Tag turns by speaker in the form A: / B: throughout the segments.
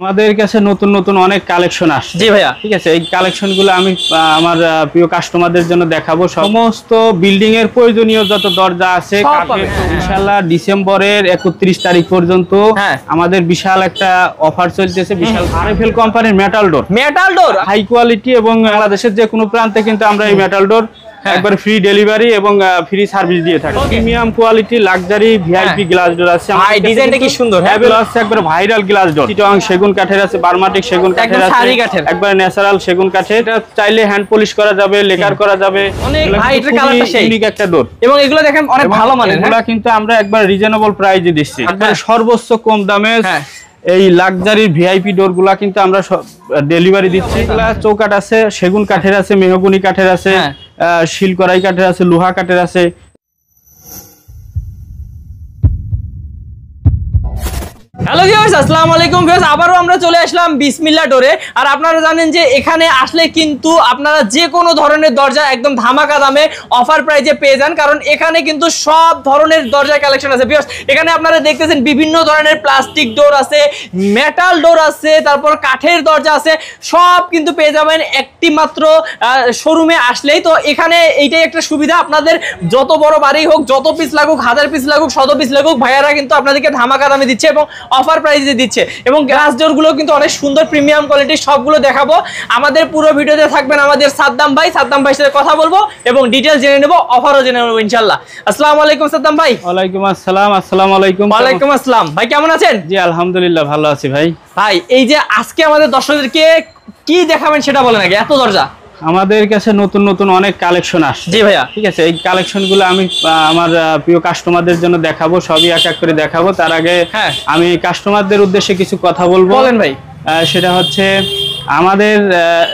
A: আমাদের কাছে নতুন নতুন অনেক কালেকশন আসছে।
B: জি ভাইয়া,
A: ঠিক আছে, এই কালেকশনগুলো আমি আমার প্রিয় কাস্টমারদের জন্য দেখাবো। সমস্ত বিল্ডিং এর প্রয়োজনীয় যত দরজা আছে ইনশাআল্লাহ ডিসেম্বরের 31 তারিখ পর্যন্ত আমাদের বিশাল একটা অফার চলতেছে। বিশাল আরএফএল কোম্পানির মেটাল ডোর হাই কোয়ালিটি এবং বাংলাদেশের যে কোনো প্রান্তে কিন্তু আমরা এই মেটাল ডোর একবার ফ্রি ডেলিভারি এবং ফ্রি সার্ভিস দিয়ে থাকি। Premium quality luxury VIP glass door আছে।
B: ভাই ডিজাইনটা কি সুন্দর,
A: আছে একবার ভাইরাল গ্লাস ডোর। চিটাং সেগুন কাঠের আছে, বার্মাটিক সেগুন কাঠের আছে, একবার ন্যাচারাল সেগুন কাঠের। এটা চাইলে হ্যান্ড পলিশ করা যাবে, লেকার করা যাবে।
B: অনেক ভাই এটার কালারটা সেই
A: ইউনিক একটা ডোর।
B: এবং এগুলো দেখেন অনেক ভালো মানের।
A: এগুলো কিন্তু আমরা একবার রিজনেবল প্রাইসে দিচ্ছি, একবার সর্বোচ্চ কম দামে। এই লাক্সারি ভিআইপি ডোর গুলা কিন্তু আমরা ডেলিভারি দিচ্ছি। এগুলা চৌকাঠ আছে, সেগুন কাঠের আছে, মেহগনি কাঠের আছে, শিলকড়াই কাঠের আছে, লোহা কাঠের আছে।
B: হ্যালো ভিউয়ার্স, আসসালামু আলাইকুম ভিউয়ার্স, আবারও আমরা চলে আসলাম বিসমিল্লাহ ডোরে। আর আপনারা জানেন যে এখানে আসলে কিন্তু আপনারা যে কোনো ধরনের দরজা একদম ধামাকা দামে অফার প্রাইজে পেয়ে যান, কারণ এখানে কিন্তু সব ধরনের দরজার কালেকশন আছে। ভিউয়ার্স, এখানে আপনারা দেখতেছেন বিভিন্ন ধরনের প্লাস্টিক ডোর আছে, মেটাল ডোর আছে, তারপর কাঠের দরজা আছে, সব কিন্তু পেয়ে যাবেন একটি মাত্র শোরুমে আসলেই। তো এখানে এইটাই একটা সুবিধা, আপনাদের যত বড় বাড়ি হোক, যত পিস লাগুক, 1000 পিস লাগুক, 100 পিস লাগুক, ভাইয়ারা কিন্তু আপনাদেরকে ধামাকা দামে দিচ্ছে এবং অফার প্রাইসে দিচ্ছে। এবং গ্লাস ডোরগুলো কিন্তু অনেক সুন্দর প্রিমিয়াম কোয়ালিটির, সবগুলো দেখাবো। আমাদের পুরো ভিডিওতে থাকবেন আমাদের সাদ্দাম ভাইয়ের সাথে কথা বলবো এবং ডিটেইলস জেনে নেব, অফারও জেনে নেব ইনশাআল্লাহ। আসসালামু আলাইকুম সাদ্দাম ভাই।
A: ওয়ালাইকুম আসসালাম। আসসালামু আলাইকুম।
B: ওয়ালাইকুম আসসালাম ভাই, কেমন আছেন?
A: জি আলহামদুলিল্লাহ ভালো আছি ভাই।
B: ভাই এই যে আজকে আমাদের দর্শকদেরকে কি দেখাবেন সেটা বলেন আগে। এত দরজা
A: আমাদের কাছে নতুন নতুন অনেক কালেকশন আসছে।
B: জি ভাইয়া,
A: ঠিক আছে, এই কালেকশনগুলো আমি আমার প্রিয় কাস্টমারদের জন্য দেখাবো, সবই এক এক করে দেখাবো। তার আগে আমি কাস্টমারদের উদ্দেশ্যে কিছু কথা বলবো।
B: বলেন ভাই।
A: সেটা হচ্ছে আমাদের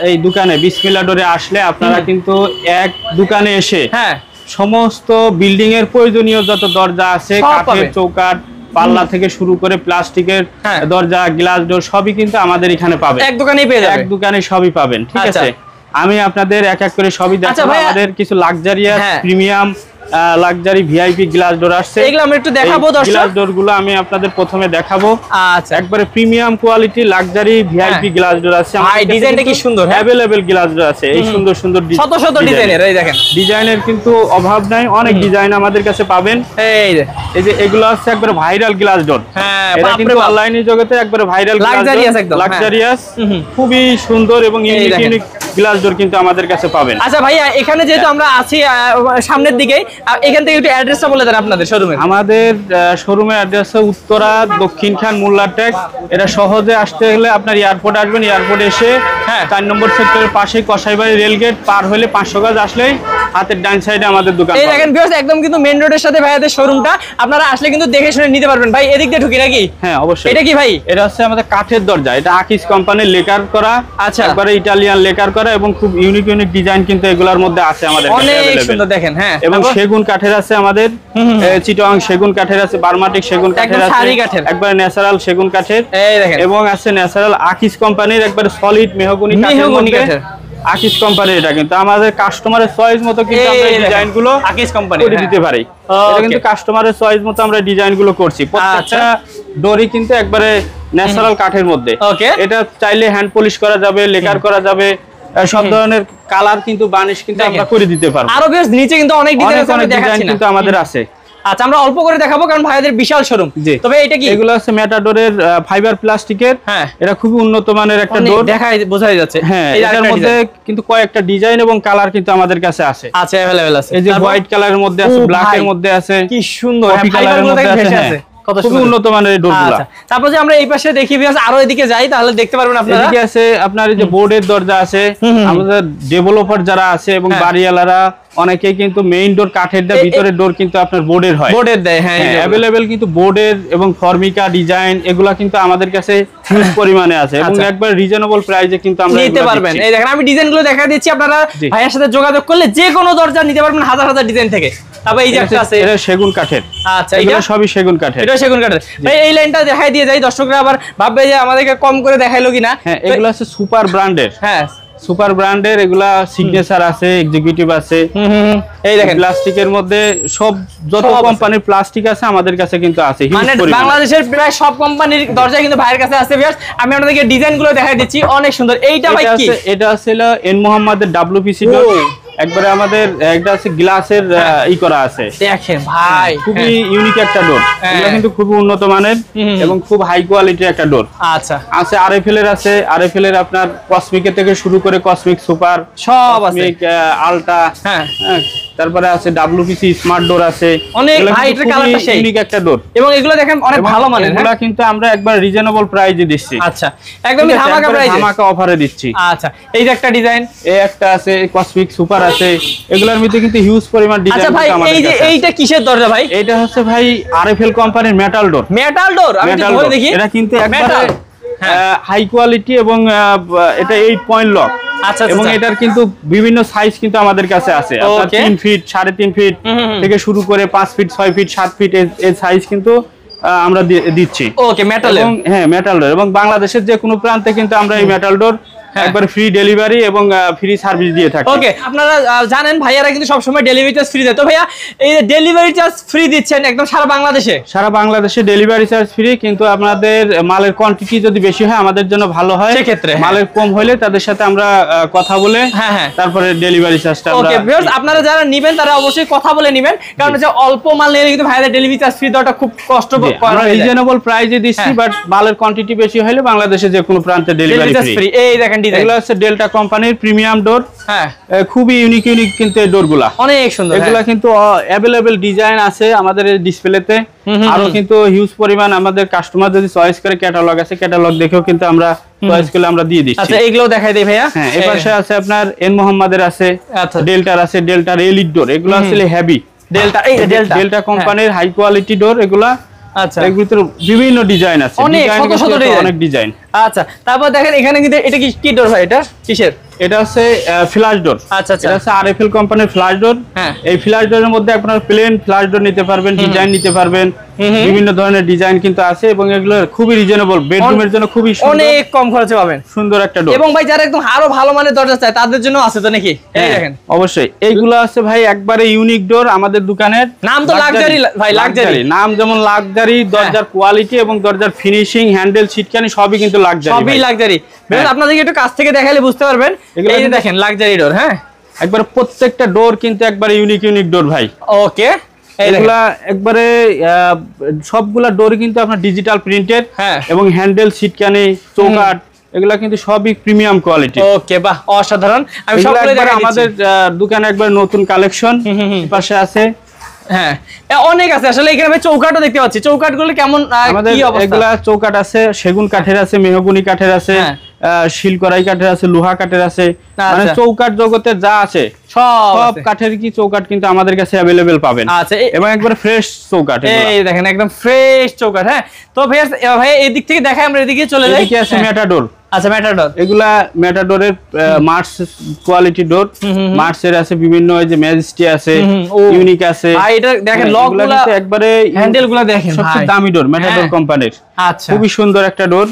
A: এই দোকানে বিসমিল্লাহ ডোরে আসলে আপনারা কিন্তু এক দোকানে এসে সমস্ত বিল্ডিং এর প্রয়োজনীয় যত দরজা আছে, কাঠের চৌকাঠ, পাল্লা থেকে শুরু করে প্লাস্টিকের দরজা, গ্লাস ডোর, সবই কিন্তু আমাদের এখানে পাবেন।
B: এক দোকানেই পেয়ে যাবেন,
A: এক দোকানে সবই পাবেন। ঠিক আছে, আমি আপনাদের এক এক করে সবই দেখাবো। আমাদের কিছু luxurious premium luxury VIP glass door আসছে,
B: এগুলো আমরা একটু দেখাবো। দর্শক
A: গ্লাস ডোর গুলো আমি আপনাদের প্রথমে দেখাবো। আচ্ছা, একবারে premium quality luxury VIP glass door আছে।
B: ভাই ডিজাইনটা কি সুন্দর,
A: अवेलेबल গ্লাস ডোর আছে। এই সুন্দর সুন্দর
B: শত শত ডিজাইনের, এই দেখেন
A: ডিজাইনের কিন্তু অভাব নাই, অনেক ডিজাইন আমাদের কাছে পাবেন। এই যে এগুলো আছে একবারে ভাইরাল গ্লাস ডোর। হ্যাঁ, এটা কিন্তু অনলাইনে জগতে একবারে ভাইরাল
B: লাক্সারিয়াস, একদম
A: লাক্সারিয়াস, খুবই সুন্দর এবং ইউনিক ইউনিক গ্লাস ডোর কিন্তু আমাদের কাছে পাবেন।
B: আচ্ছা ভাইয়া, এখানে যেহেতু আমরা আছি সামনের দিকে, এখান থেকে একটু অ্যাড্রেসটা বলে দেন আপনাদের শোরুমের।
A: আমাদের শোরুমের অ্যাড্রেস উত্তরা দক্ষিণখান মোল্লারটেক। এটা সহজে আসতে হলে আপনার এয়ারপোর্ট আসবেন, এয়ারপোর্ট এসে 4 নম্বর সেক্টরের পাশে কসাইবাড়ি রেলগেট পার হলে 500 গজ আসলেই হাতের ডান সাইডে আমাদের দোকান।
B: এই দেখেন ভিউয়ার্স, একদম কিন্তু মেইন রোডের সাথে ভাইয়াদের শোরুমটা, আপনারা আসলে কিন্তু দেখে শুনে নিতে পারবেন। ভাই এদিক দিয়ে ঢুকি নাকি?
A: হ্যাঁ অবশ্যই।
B: এটা কি ভাই?
A: এটা হচ্ছে আমাদের কাঠের দরজা, এটা আকিস কোম্পানির লেকার করা। আচ্ছা, একবারে ইটালিয়ান লেকার করা এবং খুব ইউনিক ইউনিক ডিজাইন কিন্তু এগুলোর মধ্যে আছে আমাদের কাছে।
B: অনেক সুন্দর দেখেন। হ্যাঁ,
A: এবং সেগুন কাঠের আছে আমাদের, চিটাং সেগুন কাঠের আছে, বার্মাটিক সেগুন কাঠের আছে, একবার ন্যাচারাল সেগুন কাঠের, এই দেখেন, এবং আছে ন্যাচারাল আকিস কোম্পানির একবার সলিড মেহগনি কাঠের। আকিস কোম্পানির এটা কিন্তু আমাদের কাস্টমারের চয়েস মতো কিন্তু আমরা ডিজাইন গুলো
B: আকিস কোম্পানি
A: করে দিতে পারি। এটা কিন্তু কাস্টমারের চয়েস মতো আমরা ডিজাইন গুলো করছি। প্রত্যেকটা ডোরি কিন্তু একবারে ন্যাচারাল কাঠের মধ্যে। এটা চাইলে হ্যান্ড পলিশ করা যাবে, লেকার করা যাবে, সব ধরনের কালার কিন্তু বানিশ কিন্তু আমরা করে দিতে পারবো।
B: আরো বেশ নিচে কিন্তু অনেক ডিজাইন
A: কিন্তু আমাদের আছে।
B: আচ্ছা, আমরা অল্প করে দেখাবো কারণ ভাইদের বিশাল শোরুম। তবে এটা কি?
A: এগুলো আছে মেটাডোরের ফাইবার প্লাস্টিকের। হ্যাঁ, এটা খুবই উন্নত মানের একটা ডোর,
B: দেখাই বোঝাই যাচ্ছে।
A: হ্যাঁ, এর মধ্যে কিন্তু কয়েকটা ডিজাইন এবং কালার কিন্তু আমাদের কাছে আছে।
B: আচ্ছা, अवेलेबल আছে।
A: এই যে হোয়াইট কালারের মধ্যে আছে, ব্ল্যাক এর মধ্যে আছে,
B: কি সুন্দর
A: কফি কালারের মধ্যে আছে। খুবই উন্নত মানের এই ডোরগুলো।
B: তারপর যে আমরা এই পাশে দেখি ভিউয়ার্স, আরো এদিকে যাই তাহলে দেখতে পারবেন আপনারা।
A: এদিকে আছে আপনার এই যে বোর্ডের দরজা আছে। আমাদের ডেভেলপার যারা আছে এবং বাড়িওয়ালারা অনেকেই কিন্তু মেইন ডোর কাঠের দেয়, ভিতরের ডোর কিন্তু আপনার বোর্ডের হয়, বোর্ডের দেয়। হ্যাঁ, अवेलेबल কিন্তু বোর্ডের এবং ফর্মিকা ডিজাইন এগুলা কিন্তু আমাদের কাছে হিউজ পরিমাণে আছে এবং একবার রিজনেবল প্রাইসে কিন্তু আমরা
B: নিতে পারবেন। এই দেখেন আমি ডিজাইনগুলো দেখা দিচ্ছি, আপনারা ভাইয়ের সাথে যোগাযোগ করলে যে কোনো দরজা নিতে পারবেন হাজার হাজার ডিজাইন থেকে। তবে এই যে একটা আছে,
A: এটা সেগুন কাঠের।
B: আচ্ছা,
A: এটা সবই সেগুন কাঠের।
B: এটা সেগুন কাঠের। ভাই এই লাইনটা দেখাই দিয়ে যাই, দর্শকরা আবার ভাববে যে আমাদেরকে কম করে দেখাইলো কিনা।
A: হ্যাঁ, এগুলো আছে সুপার ব্র্যান্ডের।
B: হ্যাঁ,
A: সুপার ব্র্যান্ডের, এগুলা সিগনেচার আছে, এক্সিকিউটিভ আছে।
B: এই দেখেন
A: প্লাস্টিকের মধ্যে সব যত কোম্পানির প্লাস্টিক আছে আমাদের কাছে কিন্তু আছে।
B: মানে বাংলাদেশের প্রায় সব কোম্পানির দরজা কিন্তু ভাইয়ের কাছে আছে। ভিউয়ার্স আমি আপনাদেরকে ডিজাইনগুলো দেখাই দিচ্ছি, অনেক সুন্দর। এইটা ভাই কি?
A: এটা ছিল এন মোহাম্মদের WPC ডোর। একবারে আমাদের একটা আছে গ্লাসের ই করা আছে,
B: দেখেন ভাই
A: খুবই ইউনিক একটা ডোর। এটা কিন্তু খুবই উন্নত মানের এবং খুব হাই কোয়ালিটির একটা ডোর।
B: আচ্ছা
A: আছে আরএফএল এর, আছে আরএফএল এর আপনার কসমিক থেকে শুরু করে কসমিক সুপার
B: সব আছে,
A: আলটা, হ্যাঁ তারপরে আছে WPC স্মার্ট ডোর আছে।
B: অনেক ভাই এটার কালারটা সেই
A: ইউনিক একটা ডোর,
B: এবং এগুলো দেখেন অনেক ভালো মানের।
A: এগুলা কিন্তু আমরা একবার রিজনেবল প্রাইসে দিচ্ছি।
B: আচ্ছা একদমই ধামাকা প্রাইসে,
A: ধামাকা অফারে দিচ্ছি।
B: আচ্ছা এই যে একটা ডিজাইন,
A: এই একটা আছে কসমিক সুপার আছে। এগুলোর মধ্যে কিন্তু হিউজ পরিমাণ ডিজাইন।
B: আচ্ছা ভাই এই যে এইটা কিসের দরজা ভাই?
A: এটা হচ্ছে ভাই আরএফএল কোম্পানির মেটাল ডোর।
B: মেটাল ডোর, আমি একটু ধরে দেখি।
A: এটা কিন্তু একবারে হাই কোয়ালিটি এবং এটা 8 পয়েন্ট লক।
B: আচ্ছা
A: এবং এটার কিন্তু বিভিন্ন সাইজ কিন্তু আমাদের কাছে আছে। আপনার 3 ফিট, 3.5 ফিট থেকে শুরু করে 5 ফিট, 6 ফিট, 7 ফিট এই সাইজ কিন্তু আমরা দিচ্ছি।
B: ওকে মেটালের,
A: হ্যাঁ মেটাল ডোর। এবং বাংলাদেশের যে কোনো প্রান্তে কিন্তু আমরা এই মেটাল ডোর একবার ফ্রি ডেলিভারি এবং ফ্রি সার্ভিস দিয়ে থাকি।
B: ওকে আপনারা জানেন ভাইয়ারা কিন্তু সব সময় ডেলিভারি চার্জ ফ্রি দেয়। তো ভাইয়া এই ডেলিভারি চার্জ ফ্রি দিচ্ছেন একদম সারা বাংলাদেশে? সারা
A: বাংলাদেশে ডেলিভারি চার্জ ফ্রি, কিন্তু আপনাদের মালের কোয়ান্টিটি যদি বেশি হয় আমাদের জন্য ভালো হয়।
B: সেক্ষেত্রে
A: মালের কম হলে তাদের সাথে আমরা কথা বলে তারপরে ডেলিভারি চার্জটা আমরা।
B: ওকে ভিউয়ার্স আপনারা যারা নেবেন তারা অবশ্যই কথা বলে নেবেন, কারণ যে অল্প মাল নিলে কিন্তু ভাইয়াদের ডেলিভারি চার্জ ফ্রি দেওয়াটা খুব কষ্ট।
A: আমরা রিজনেবল প্রাইসে দিচ্ছি, বাট মালের কোয়ান্টিটি বেশি হলে বাংলাদেশে যে কোনো প্রান্তে ডেলিভারি ফ্রি।
B: এই দেখেন ডিজাইন,
A: এগুলো হচ্ছে ডেল্টা কোম্পানির প্রিমিয়াম ডোর। হ্যাঁ খুবই ইউনিক কিন্তু এই ডোরগুলা
B: অনেক সুন্দর।
A: এগুলা কিন্তু अवेलेबल ডিজাইন আছে আমাদের এই ডিসপ্লেতে। আরো কিন্তু হিউজ পরিমাণ আমাদের কাস্টমার যদি চয়েস করে ক্যাটালগ আছে, ক্যাটালগ দেখেও কিন্তু আমরা চয়েস করলে আমরা দিয়ে দিচ্ছি।
B: আচ্ছা এগুলো দেখাই দেই ভাইয়া।
A: হ্যাঁ এই পাশে আছে আপনার এন মোহাম্মদের আছে, ডেল্টার আছে, ডেল্টার এলিট ডোর। এগুলো আসলে হেভি
B: ডেল্টা, এই
A: ডেল্টা কোম্পানির হাই কোয়ালিটি ডোর এগুলা। আচ্ছা এর ভিতরে বিভিন্ন ডিজাইন আছে, অনেক ডিজাইন।
B: আচ্ছা তারপর দেখেন এখানে কিন্তু এটা কি ডোর ভাই? এটা কিসের?
A: এটা হচ্ছে ফ্ল্যাশ ডোর। আচ্ছা এটা হচ্ছে আরএফএল কোম্পানির ফ্ল্যাশ ডোর। এই ফ্ল্যাশ ডোরের মধ্যে আপনারা প্লেন ফ্ল্যাশ ডোর নিতে পারবেন, ডিজাইন নিতে পারবেন, বিভিন্ন ধরনের ডিজাইন কিন্তু আছে এবং এগুলো খুবই রিজনেবল, বেডরুমের জন্য খুবই সুন্দর,
B: অনেক কম খরচে পাবেন,
A: সুন্দর একটা ডোর।
B: এবং ভাই যারা একদম আরো ভালো মানের দরজা চায় তাদের জন্য আছে তো নাকি? এই দেখেন
A: অবশ্যই এইগুলো আছে ভাই একবারে ইউনিক ডোর আমাদের দোকানের।
B: নাম তো লাক্সারি ভাই, লাক্সারি নাম,
A: যেমন লাক্সারি দরজার কোয়ালিটি এবং দরজার ফিনিশিং, হ্যান্ডেল, সিটকানি সবই কিন্তু লাক্সারি,
B: সবই লাক্সারি। আপনাদেরকে একটু কাছ থেকে দেখালে বুঝতে পারবেন। এই যে দেখেন লাক্সারি ডোর। হ্যাঁ
A: একবারে প্রত্যেকটা ডোর কিন্তু একবারে ইউনিক ডোর ভাই।
B: ওকে
A: এগুলা একবারে সবগুলা ডোর কিন্তু আপনার ডিজিটাল প্রিন্টেড এবং হ্যান্ডেল, সিটকানি, চৌকাঠ এগুলা কিন্তু সবই প্রিমিয়াম কোয়ালিটি।
B: ওকে বাহ অসাধারণ। আমি সবগুলো দেখাই দিচ্ছি।
A: আমাদের দোকানে একবার নতুন কালেকশন পাশে আছে।
B: হ্যাঁ অনেক আছে আসলে। এখানে আমি চৌকাঠও দেখতে পাচ্ছি। চৌকাঠগুলো কেমন কি অবস্থা?
A: এগুলা চৌকাঠ আছে সেগুন কাঠের আছে, মেহগনি কাঠের আছে, শিলকড়াই কাঠের আছে, লোহা কাঠের আছে। মানে চৌকাঠ জগতে যা আছে সব কাঠের কি চৌকাঠ কিন্তু আমাদের কাছে अवेलेबल পাবেন। আচ্ছা এবং একবার ফ্রেশ চৌকাঠ।
B: এই দেখেন একদম ফ্রেশ চৌকাঠ। হ্যাঁ তো ভাই এই দিক থেকে দেখাই, আমরা এদিকে চলে যাই।
A: এদিকে আছে মেটাডোর।
B: আচ্ছা মেটাডোর,
A: এগুলা মেটাডোরের মার্স কোয়ালিটি ডোর। মার্সের আছে বিভিন্ন, এই যে ম্যাজেস্টি আছে, ইউনিক আছে।
B: ভাই এটা দেখেন লকগুলো
A: একবারে,
B: হ্যান্ডেলগুলো দেখেন
A: সবচেয়ে দামি ডোর মেটাডোর কোম্পানির।
B: আচ্ছা
A: খুবই সুন্দর একটা ডোর।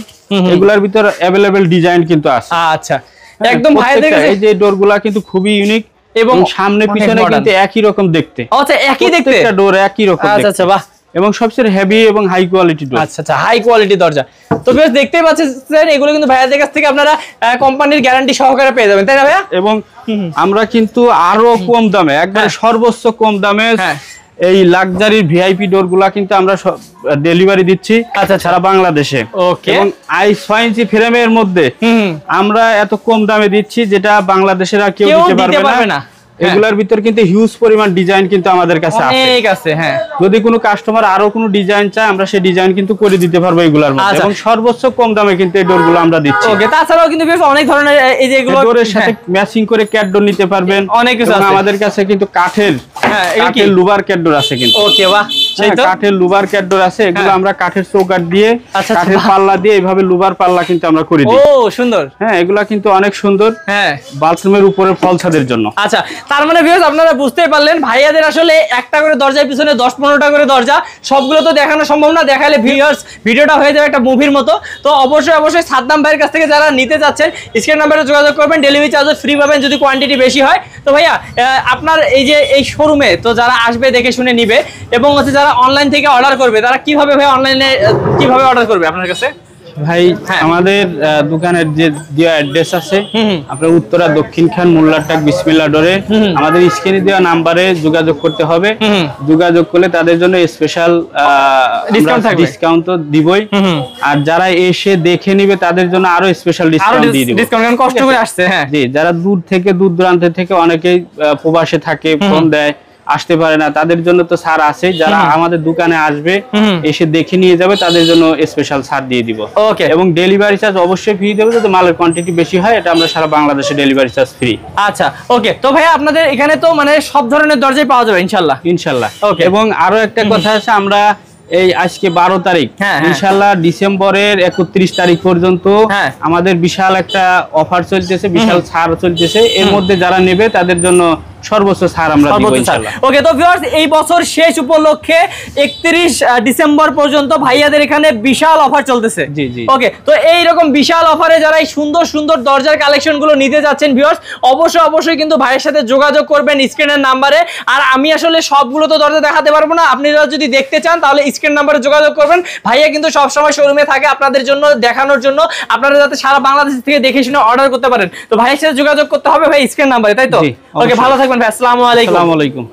A: এগুলার ভিতর अवेलेबल ডিজাইন কিন্তু আছে।
B: আচ্ছা একদম ভাই দেখেন
A: এই যে ডোরগুলা কিন্তু খুবই ইউনিক এবং সামনে পিছনে কিন্তু একই রকম দেখতে।
B: আচ্ছা একই দেখতে,
A: একটা ডোর একই রকম দেখতে।
B: আচ্ছা বাহ,
A: এবং সবচেয়ে হেভি এবং হাই কোয়ালিটি ডোর।
B: আচ্ছা হাই কোয়ালিটি দরজা। তো বেশ দেখতেই পাচ্ছেন এগুলো কিন্তু ভাইয়াদের কাছ থেকে আপনারা কোম্পানির গ্যারান্টি সহকারে পেয়ে যাবেন, তাই না ভাইয়া?
A: এবং আমরা কিন্তু আরো কম দামে, একবারে সর্বোচ্চ কম দামে এই লাক্সারি ভিআইপি ডোর গুলা কিন্তু আমরা ডেলিভারি দিচ্ছি সারা বাংলাদেশে। এবং i6 ইঞ্চি ফ্রেমের মধ্যে আমরা এত কম দামে দিচ্ছি যেটা বাংলাদেশের আর কেউ দিতে পারবে না। এগুলার ভিতর কিন্তু হিউজ পরিমাণ ডিজাইন কিন্তু আমাদের কাছে
B: আছে। হ্যাঁ
A: যদি কোনো কাস্টমার আরো কোনো ডিজাইন চায় আমরা সেই ডিজাইন কিন্তু করে দিতে পারবো এগুলার মধ্যে। এবং সর্বোচ্চ কম দামে কিন্তু এই ডোরগুলো আমরা দিচ্ছি।
B: ওকে তাছাড়াও কিন্তু বেশ অনেক ধরনের এই যে এগুলো
A: ডোরের সাথে ম্যাচিং করে ক্যাট ডোর নিতে পারবেন।
B: অনেক কিছু আছে
A: আমাদের কাছে কিন্তু কাঠের লুবার ক্যাট ডোর আছে কিন্তু।
B: ওকে বাহ
A: কাঠের লুবার ক্যাডর আছে, এগুলো আমরা কাঠের চৌকাঠ দিয়ে
B: আচ্ছা,
A: কাঠের পাল্লা দিয়ে এইভাবে লুবার পাল্লা কিন্তু আমরা করে দিই।
B: ও সুন্দর।
A: হ্যাঁ, এগুলা কিন্তু অনেক সুন্দর।
B: হ্যাঁ,
A: বাথরুমের উপরে ফল ছাদের জন্য।
B: আচ্ছা, তার মানে ভিউয়ার্স আপনারা বুঝতেই পারলেন ভাইয়াদের আসলে একটা করে দরজার পিছনে 10-15টা করে দরজা, সবগুলো তো দেখানো সম্ভব না, দেখালে ভিউয়ার্স ভিডিওটা হয়ে যাবে একটা মুভির মতো। তো অবশ্যই সাদ্দাম ভাইয়ের কাছ থেকে যারা নিতে যাচ্ছেন স্ক্রিন নাম্বারে যোগাযোগ করবেন, ডেলিভারি চার্জ ফ্রি পাবেন যদি কোয়ান্টিটি বেশি হয়। তো ভাইয়া আপনার এই যে এই শোরুমে তো যারা আসবে দেখে শুনে নিবে এবং হচ্ছে যারা অনলাইন থেকে অর্ডার করবে তারা কিভাবে ভাই অনলাইনে কিভাবে অর্ডার করবে আপনার কাছে?
A: ভাই আমাদের দোকানের যে অ্যাড্রেস আছে আপনার উত্তরা দক্ষিণ খান মোল্লারটাক বিসমিল্লাহ ডোরে, আমাদের স্ক্রিনে দেওয়া নাম্বারে যোগাযোগ করতে হবে। যোগাযোগ করলে তাদের জন্য স্পেশাল ডিসকাউন্ট তো দিবই, আর যারা এসে দেখে নিবে তাদের জন্য আরো স্পেশাল ডিসকাউন্ট দিয়ে দিব।
B: ডিসকাউন্ট কষ্ট করে আসছে। হ্যাঁ
A: জি, যারা দূর দূরান্ত থেকে অনেকেই প্রবাসে থাকে, ফোন দেয়, আসতে পারে না, তাদের জন্য তো ছাড় আছে। যারা আমাদের দোকানে আসবে এসে দেখে নিয়ে যাবে তাদের জন্য স্পেশাল ছাড় দিয়ে দিব।
B: ওকে,
A: এবং ডেলিভারি চার্জ অবশ্যই ফ্রি দেবে, যদি মালের কোয়ান্টিটি বেশি হয় এটা আমরা সারা বাংলাদেশে ডেলিভারি চার্জ ফ্রি।
B: আচ্ছা ওকে। তো ভাই আপনাদের এখানে তো মানে সব ধরনের দরজাই পাওয়া যাবে ইনশাআল্লাহ?
A: ইনশাআল্লাহ। এবং আরো একটা কথা আছে, আমরা এই আজকে 12 তারিখ, ইনশাআল্লাহ ডিসেম্বরের 31 তারিখ পর্যন্ত আমাদের বিশাল একটা অফার চলতেছে, বিশাল ছাড় চলতেছে। এর মধ্যে যারা নেবে তাদের জন্য সর্বোচ্চ ছাড় আমরা দিব ইনশাআল্লাহ।
B: ওকে, তো ভিউয়ার্স এই বছর শেষ উপলক্ষে 31 ডিসেম্বর পর্যন্ত ভাইয়াদের এখানে বিশাল অফার চলতেছে।
A: জি জি।
B: ওকে, তো এই রকম বিশাল অফারে যারা এই সুন্দর সুন্দর দরজার কালেকশন গুলো নিতে যাচ্ছেন ভিউয়ার্স অবশ্যই কিন্তু ভাইয়ের সাথে যোগাযোগ করবেন স্ক্রিনের নাম্বারে। আর আমি আসলে সবগুলো তো দরজা দেখাতে পারবো না, আপনারা যদি দেখতে চান তাহলে স্ক্রিন নাম্বারে যোগাযোগ করবেন। ভাইয়া কিন্তু সবসময় শোরুমে থাকে আপনাদের জন্য দেখানোর জন্য, আপনারা যাতে সারা বাংলাদেশ থেকে দেখে শুনে অর্ডার করতে পারেন। তো ভাইয়ের সাথে যোগাযোগ করতে হবে ভাই স্ক্রিন নাম্বারে, তাই তো? ওকে, ভালো থাকবেন ভাই, আসসালামু আলাইকুম।